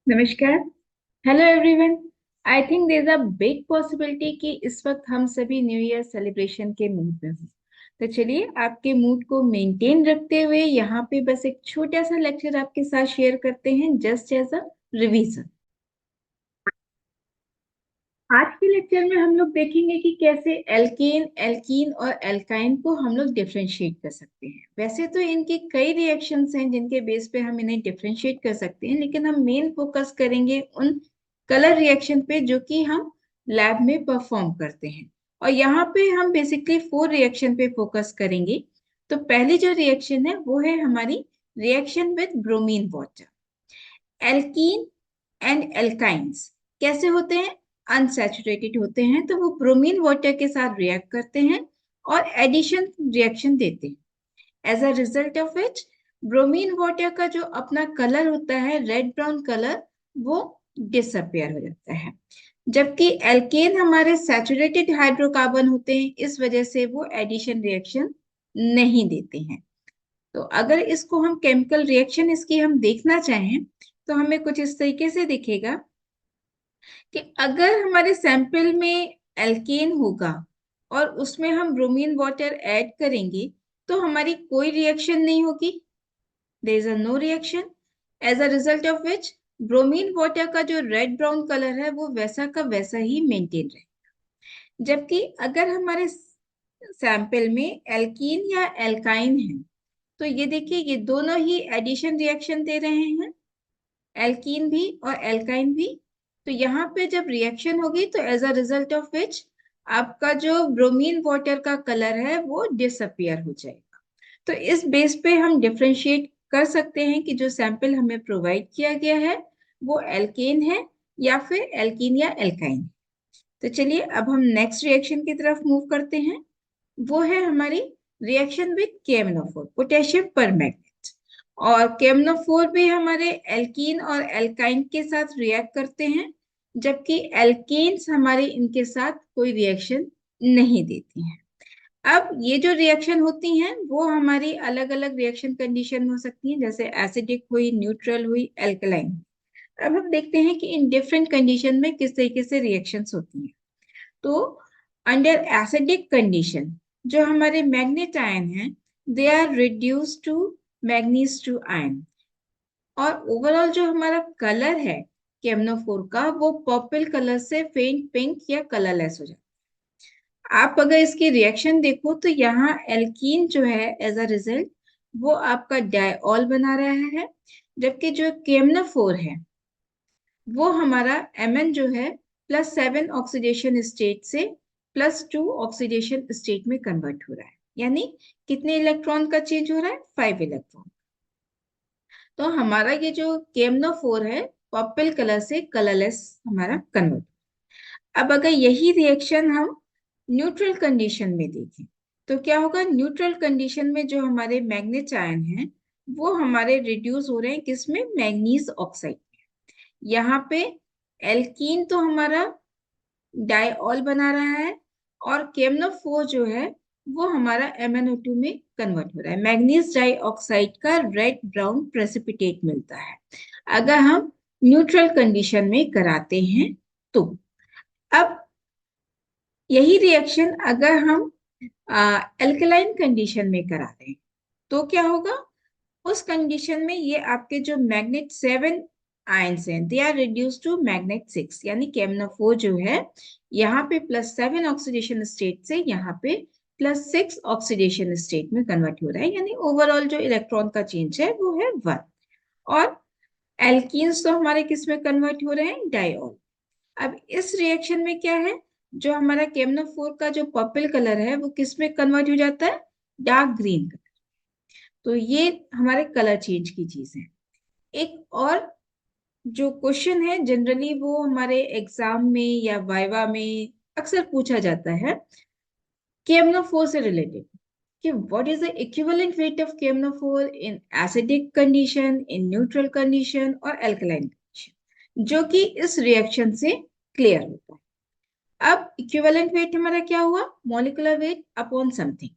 नमस्कार। Hello everyone. I think there is a big possibility कि इस वक्त हम सभी न्यू ईयर सेलिब्रेशन के मूड में हों। तो चलिए आपके मूड को मेंटेन रखते हुए यहाँ पे बस एक छोटा सा लेक्चर आपके साथ शेयर करते हैं जस्ट एज अ रिवीजन। आज के लेक्चर में हम लोग देखेंगे कि कैसे एल्केन एल्कीन और एल्काइन को हम लोग डिफरेंशिएट कर सकते हैं। वैसे तो इनके कई रिएक्शंस हैं जिनके बेस पे हम इन्हें डिफरेंशिएट कर सकते हैं, लेकिन हम मेन फोकस करेंगे उन कलर रिएक्शन पे जो कि हम लैब में परफॉर्म करते हैं। और यहाँ पे हम बेसिकली 4 रिएक्शन पे फोकस करेंगे। तो पहली जो रिएक्शन है वो है हमारी reaction with bromine water. Alkene and alkynes कैसे होते हैं? अनसैचुरेटेड होते हैं, तो वो ब्रोमीन वाटर के साथ रिएक्ट करते हैं और एडिशन रिएक्शन देते हैं। As a result of which bromine water का जो अपना कलर होता है रेड ब्राउन कलर, वो डिसअपियर हो जाता है। जबकि एल्केन हमारे सैचुरेटेड हाइड्रोकार्बन होते हैं, इस वजह से वो एडिशन रिएक्शन नहीं देते हैं। तो अगर इसको हम केमिकल रिएक्शन इसकी हम देखना चाहें तो हमें कुछ इस तरीके से दिखेगा कि अगर हमारे सैंपल में एल्केन होगा और उसमें हम ब्रोमीन वाटर ऐड करेंगे तो हमारी कोई रिएक्शन नहीं होगी। There is a no reaction. As a result of which bromine water का जो रेड ब्राउन कलर है वो वैसा का वैसा ही मेंटेन रहे। जबकि अगर हमारे सैंपल में एल्कीन या एल्काइन है तो ये देखिए ये दोनों ही एडिशन रिएक्शन दे रहे हैं, एल्कीन भी और एल्काइन भी। तो यहाँ पे जब रिएक्शन होगी तो as a result of which आपका जो ब्रोमीन वाटर का कलर है वो डिसअपियर हो जाएगा। तो इस बेस पे हम डिफरेंशिएट कर सकते हैं कि जो सैंपल हमें प्रोवाइड किया गया है वो एल्केन है या फिर एल्कीन या एल्काइन। तो चलिए अब हम नेक्स्ट रिएक्शन की तरफ मूव करते हैं। वो है हमारी reaction with KMnO4, potassium permanganate. और KMnO4 भी हमारे एल्कीन और एल्काइन के साथ रिएक्ट करते हैं, जबकि एल्केन्स हमारे इनके साथ कोई रिएक्शन नहीं देती हैं। अब ये जो रिएक्शन होती हैं वो हमारी अलग अलग रिएक्शन कंडीशन में हो सकती हैं, जैसे एसिडिक हुई, न्यूट्रल हुई, एल्कलाइन। अब हम देखते हैं कि इन डिफरेंट कंडीशन में किस तरीके से रिएक्शंस होती हैं। तो अंडर एसिडिक कंडीशन जो हमारे मैग्नेट आयन हैं they are reduce to manganese two ion. और ओवरऑल जो हमारा कलर है केमनोफोर का वो पर्पल कलर से फेंट पिंक या कलरलेस हो जाता है। आप अगर इसकी रिएक्शन देखो तो यहाँ एल्कीन जो है एज अ रिजल्ट वो आपका डायऑल बना रहा है, जबकि जो केमनोफोर है वो हमारा Mn जो है +7 ऑक्सीडेशन स्टेट से +2 ऑक्सीडेशन स्टेट में कन्वर्ट हो रहा है। यानी कितने इलेक्ट्रॉन का चेंज हो रहा है? 5 इलेक्ट्रॉन। तो हमारा ये जो KMnO4 है पर्पल कलर से कलरलेस हमारा कन्वर्ट। अब अगर यही रिएक्शन हम न्यूट्रल कंडीशन में देखें तो क्या होगा? न्यूट्रल कंडीशन में जो हमारे मैग्नेट आयन हैं वो हमारे रिड्यूस हो रहे हैं किसमें? Manganese oxide. यहाँ पे एल्कीन तो हमारा डायऑल बना रहा है और KMnO4 जो है वो हमारा MnO2 में कन्वर्ट हो रहा है। मैग्नीज डाइऑक्साइड का रेड ब्राउन प्रेसिपिटेट मिलता है अगर हम न्यूट्रल कंडीशन में कराते हैं तो। अब यही रिएक्शन अगर हम एल्कलाइन कंडीशन में करा रहे हैं तो क्या होगा? उस कंडीशन में ये आपके जो मैग्नेट 7 आयंस हैं they are reduce to magnet 6, यानी KMnO4 जो है यहाँ पे +7 ऑक्सीडेशन स्टेट से यहाँ पे +6 ऑक्सीडेशन स्टेट में कन्वर्ट हो रहा है, यानी ओवरऑल जो इलेक्ट्रॉन का चेंज है वो है 1। और एल्कीन्स तो हमारे किस में कन्वर्ट हो रहे हैं? डायऑल। अब इस रिएक्शन में क्या है? जो हमारा KMnO4 का जो पर्पल कलर है वो किस में कन्वर्ट हो जाता है? Dark green. तो ये हमारे कलर चेंज की चीज है। एक और जो क्वेश्चन है जनरली वो हमारे एग्जाम में या वाइवा में अक्सर पूछा जाता है KMnO4 से रिलेटेड कि what is the equivalent weight of KMnO4 in acidic condition, in neutral condition और एल्कलाइन कंडीशन, जो कि इस रिएक्शन से क्लियर होता है। अब इक्विवेलेंट वेट हमारा क्या हुआ? Molecular weight upon something.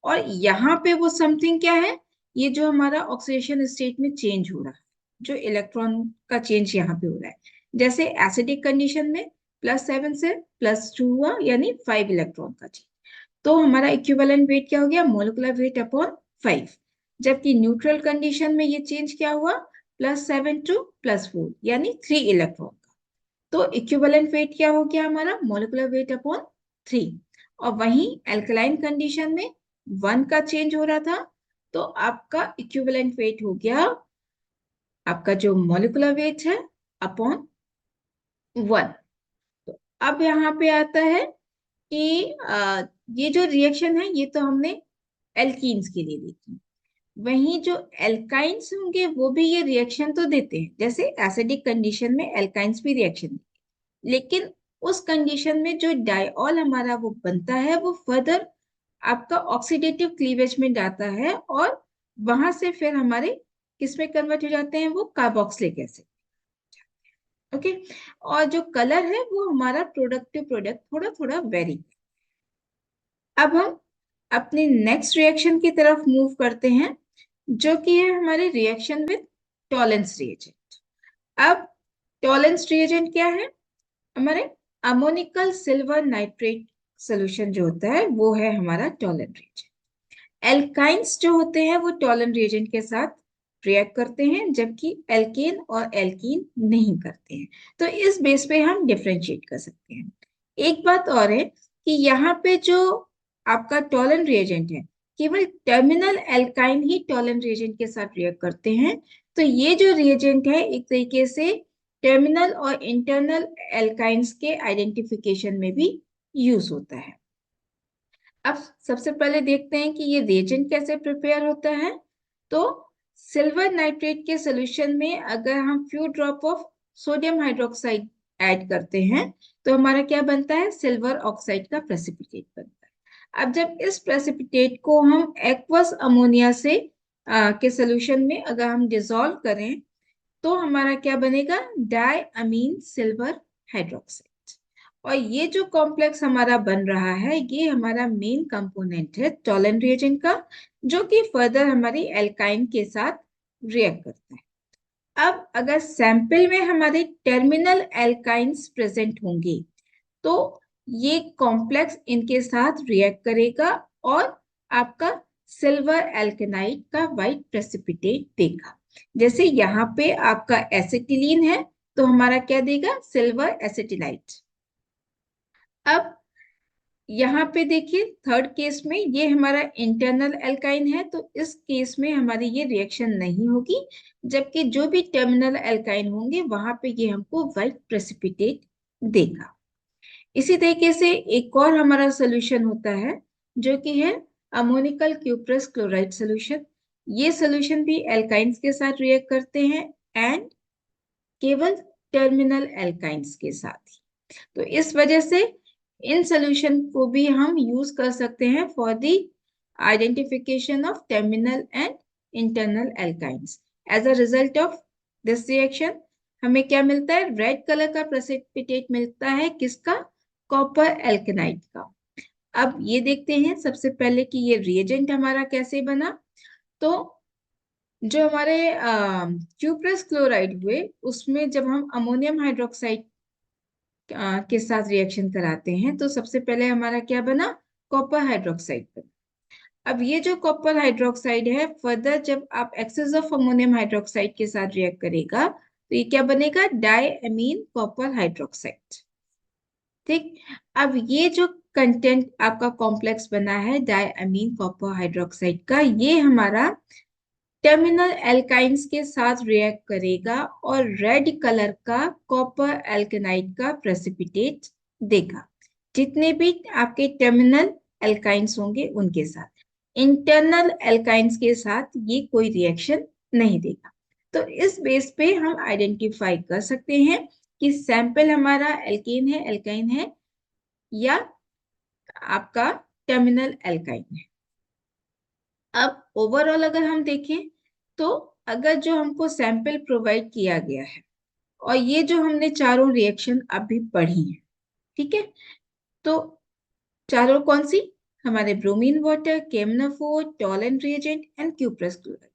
और यहाँ पे वो समथिंग क्या है? ये जो हमारा ऑक्सीडेशन स्टेट में चेंज हो रहा है। जो इलेक्ट्रॉन का चेंज यहाँ पे हो रहा है। जैसे एसिडिक कंडीशन में +7 से +2 हुआ, यानी 5 इलेक्ट्रॉन का चेंज। तो हमारा इक्विवेलेंट वेट क्या हो गया, मोलिकुलर वेट अपॉन 5। जबकि न्यूट्रल कंडीशन में ये चेंज क्या हुआ, +7 टू +4, यानी 3 इलेक्ट्रॉन का। तो इक्विवेलेंट वेट क्या हो गया हमारा, मोलिकुलर वेट अपॉन 3। और वहीं एल्कलाइन कंडीशन में 1 का चेंज हो रहा था, तो आपका इक्विवेलेंट वेट हो गया, आपका जो मॉलिक्यूलर वेट है अपॉन 1। तो अब यहाँ पे आता है कि ये जो रिएक्शन है ये तो हमने एल्कीन्स के लिए देखी। वहीं जो एल्काइंस होंगे वो भी ये रिएक्शन तो देते हैं, जैसे एसिडिक कंडीशन में एल्काइंस भी रिएक्शन, लेकिन उस कंडीशन में जो डायऑल हमारा वो बनता है वो फर्दर आपका ऑक्सीडेटिव क्लीवेज में जाता है, और वहां से फिर हमारे किसमें कन्वर्ट हो जाते हैं, वो कार्बोक्सिलिक एसिड। ओके। और जो कलर है वो हमारा प्रोडक्टिव प्रोडक्ट थोड़ा थोड़ा वेरी। अब हम अपने नेक्स्ट रिएक्शन की तरफ मूव करते हैं, जो कि है हमारे रिएक्शन विद टॉलेंस रिएजेंट। अब टॉलेंस रिएजेंट क्या है, हमारे अमोनिकल सिल्वर नाइट्रेट सोल्यूशन जो होता है वो है हमारा टॉलेंट रिएजेंट। एल्काइंस जो होते हैं वो टॉलेंट रिएजेंट के साथ रिएक्ट करते हैं, जबकि एल्केन और एल्कीन नहीं करते हैं। तो इस बेस पे हम डिफरेंशिएट कर सकते हैं। एक बात और है कि यहाँ पे जो आपका टॉलेंट रिएजेंट है, केवल टर्मिनल एल्काइन ही टॉलेंट रिएजेंट के साथ रिएक्ट करते हैं। तो ये जो रिएजेंट है एक तरीके से टर्मिनल और इंटरनल एल्काइंस के आइडेंटिफिकेशन में भी यूज होता है। अब सबसे पहले देखते हैं कि ये रिएजेंट कैसे प्रिपेयर होता है। तो सिल्वर नाइट्रेट के सॉल्यूशन में अगर हम few drop of sodium hydroxide add करते हैं तो हमारा क्या बनता है, सिल्वर ऑक्साइड का प्रेसिपिटेट बनता है। अब जब इस प्रेसिपिटेट को हम एक्वस अमोनिया से के सॉल्यूशन में अगर हम डिसॉल्व करें तो हमारा क्या बनेगा, डाई अमीन सिल्वर हाइड्रोक्साइड। और ये जो कॉम्प्लेक्स हमारा बन रहा है ये हमारा मेन कंपोनेंट है टॉलेंट रिएजेंट का, जो कि फर्दर हमारी एल्काइन के साथ रिएक्ट करता है। अब अगर सैंपल में हमारे टर्मिनल एल्काइंस प्रेजेंट होंगे तो ये कॉम्प्लेक्स इनके साथ रिएक्ट करेगा और आपका सिल्वर एल्केनाइड का वाइट प्रेसिपिटेट देगा। जैसे यहाँ पे आपका एसिटिलीन है तो हमारा क्या देगा, सिल्वर एसिटिलाइट। अब यहाँ पे देखिए थर्ड केस में ये हमारा इंटरनल एल्काइन है, तो इस केस में हमारी ये रिएक्शन नहीं होगी, जबकि जो भी टर्मिनल एल्काइन होंगे वहां पे ये हमको वाइट प्रेसिपिटेट देगा। इसी तरीके से एक और हमारा सोल्यूशन होता है जो कि है अमोनिकल क्यूप्रस क्लोराइड सोल्यूशन। ये सोल्यूशन भी एल्काइंस के साथ रिएक्ट करते हैं एंड केवल टर्मिनल एल्काइंस के साथ ही। तो इस वजह से इन सोल्यूशन को भी हम यूज कर सकते हैं for the identification of terminal and internal alkynes. As a result of this reaction हमें क्या मिलता है, रेड कलर का प्रेसिपिटेट मिलता है, किसका, कॉपर एल्केनाइड का। अब ये देखते हैं सबसे पहले कि ये रिएजेंट हमारा कैसे बना। तो जो हमारे क्यूप्रस क्लोराइड हुए उसमें जब हम अमोनियम हाइड्रोक्साइड के साथ रिएक्शन कराते हैं तो सबसे पहले हमारा क्या बना, कॉपर हाइड्रोक्साइड बना। अब ये जो कॉपर हाइड्रोक्साइड है फर्दर जब आप एक्सेस ऑफ अमोनियम हाइड्रोक्साइड के साथ रिएक्ट करेगा तो ये क्या बनेगा, डाई अमीन कॉपर हाइड्रोक्साइड। ठीक। अब ये जो कंटेंट आपका कॉम्प्लेक्स बना है डाई अमीन कॉपर हाइड्रोक्साइड का, ये हमारा टर्मिनल एल्काइंस के साथ रिएक्ट करेगा और रेड कलर का कॉपर एल्केनाइड का प्रेसिपिटेट देगा, जितने भी आपके टर्मिनल एल्काइंस होंगे उनके साथ। इंटरनल एल्काइंस के साथ ये कोई रिएक्शन नहीं देगा। तो इस बेस पे हम आइडेंटिफाई कर सकते हैं कि सैंपल हमारा एल्केन है, एल्काइन है, या आपका टर्मिनल एल्काइन है। अब ओवरऑल अगर हम देखें तो अगर जो हमको सैंपल प्रोवाइड किया गया है और ये जो हमने चारों रिएक्शन अभी पढ़ी हैं, ठीक है, तो चारों कौन सी, हमारे ब्रोमीन वाटर, केमनाफोर, Tollens reagent and cuprous chloride.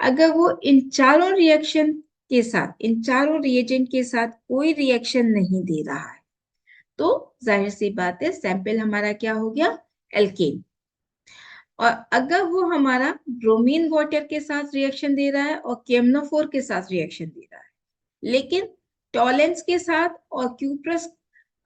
अगर वो इन चारों रिएक्शन के साथ, इन चारों रिएजेंट के साथ कोई रिएक्शन नहीं दे रहा है, तो जाहिर सी बात है सैंपल हमारा क्या हो गया, एल्केन। और अगर वो हमारा ब्रोमीन वाटर के साथ रिएक्शन दे रहा है और केमनोफोर के साथ रिएक्शन दे रहा है, लेकिन टॉलेंस के साथ और cuprous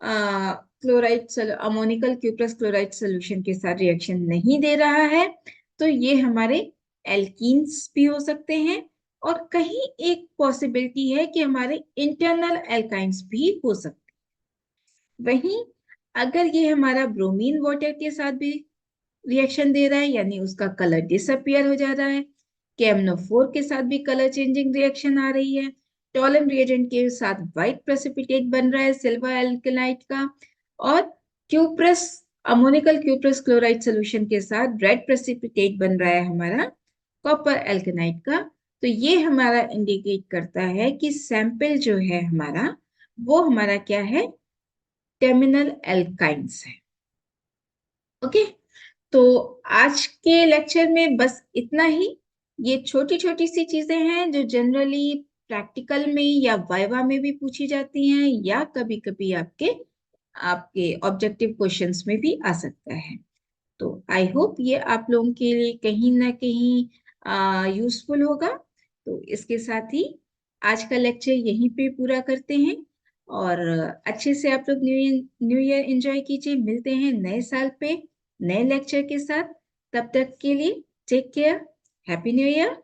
chloride, ammoniacal cuprous chloride solution के साथ रिएक्शन नहीं दे रहा है, तो ये हमारे एल्कीन्स भी हो सकते हैं। और कहीं एक पॉसिबिलिटी है कि हमारे इंटरनल एल्काइंस भी हो सकते हैं। वहीं अगर ये हमारा ब्रोमीन वाटर के साथ भी रिएक्शन दे रहा है, यानी उसका कलर डिसअपियर हो जा रहा है, केमनोफोर के साथ भी कलर चेंजिंग रिएक्शन आ रही है, टॉलम रिएजेंट के साथ व्हाइट प्रेसिपिटेट बन रहा है सिल्वर एल्केनाइट का, और cuprous ammoniacal cuprous chloride solution के साथ रेड प्रेसिपिटेट बन रहा है हमारा कॉपर एल्केनाइट का, तो ये हमारा इंडिकेट करता है कि सैंपल जो है हमारा, वो हमारा क्या है, टर्मिनल एल्काइंस है। ओके, तो आज के लेक्चर में बस इतना ही। ये छोटी छोटी सी चीजें हैं जो जनरली प्रैक्टिकल में या वाइवा में भी पूछी जाती हैं, या कभी कभी आपके आपके ऑब्जेक्टिव क्वेश्चंस में भी आ सकता है। तो आई होप ये आप लोगों के लिए कहीं ना कहीं यूजफुल होगा। तो इसके साथ ही आज का लेक्चर यहीं पे पूरा करते हैं, और अच्छे से आप लोग न्यू ईयर एंजॉय कीजिए। मिलते हैं नए साल पे नए लेक्चर के साथ। तब तक के लिए take care, happy new year.